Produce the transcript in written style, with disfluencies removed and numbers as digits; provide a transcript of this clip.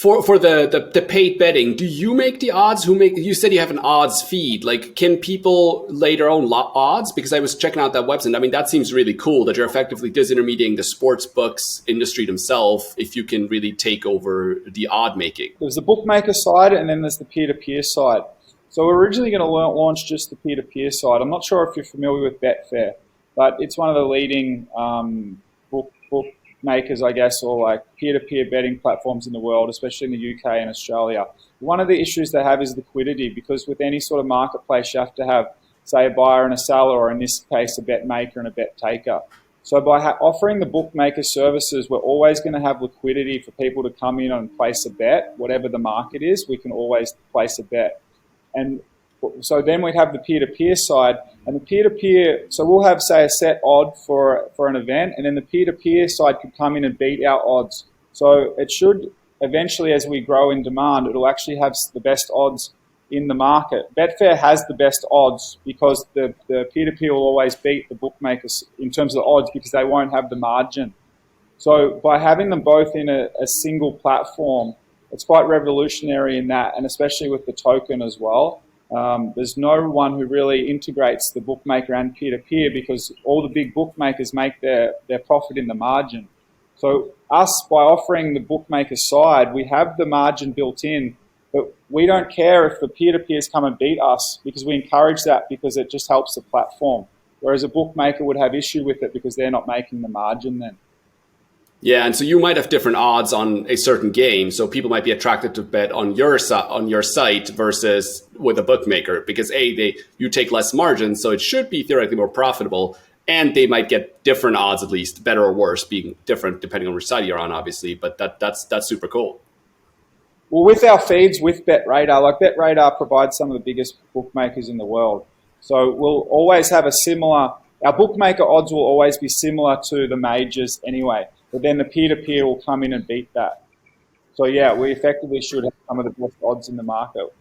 For the paid betting, do you make the odds? You said you have an odds feed. Like, can people lay their own odds? Because I was checking out that website. I mean, that seems really cool that you're effectively disintermediating the sports books industry themselves if you can really take over the odd making. There's the bookmaker side and then there's the peer-to-peer side. So we're originally going to launch just the peer-to-peer side. I'm not sure if you're familiar with Betfair, but it's one of the leading bookmakers, I guess, or like peer-to-peer betting platforms in the world, especially in the UK and Australia. One of the issues they have is liquidity, because with any sort of marketplace, you have to have, say, a buyer and a seller, or in this case, a bet maker and a bet taker. So by offering the bookmaker services, we're always going to have liquidity for people to come in and place a bet. Whatever the market is, we can always place a bet. And so then we'd have the peer-to-peer side, and the peer-to-peer, so we'll have, say, a set odd for an event, and then the peer-to-peer side could come in and beat our odds. So it should eventually, as we grow in demand, it'll actually have the best odds in the market. Betfair has the best odds because the peer-to-peer will always beat the bookmakers in terms of the odds because they won't have the margin. So by having them both in a single platform, it's quite revolutionary in that, and especially with the token as well. There's no one who really integrates the bookmaker and peer-to-peer because all the big bookmakers make their profit in the margin. So us, by offering the bookmaker side, we have the margin built in, but we don't care if the peer-to-peers come and beat us because we encourage that because it just helps the platform. Whereas a bookmaker would have issue with it because they're not making the margin then. Yeah, and so you might have different odds on a certain game, so people might be attracted to bet on your site versus with a bookmaker because you take less margin, so it should be theoretically more profitable, and they might get different odds, at least better or worse, being different depending on which side you're on, obviously. But that's super cool. Well, with our feeds with BetRadar, like BetRadar provides some of the biggest bookmakers in the world, so we'll always have our bookmaker odds will always be similar to the majors anyway. But then the peer-to-peer will come in and beat that. So yeah, we effectively should have some of the best odds in the market.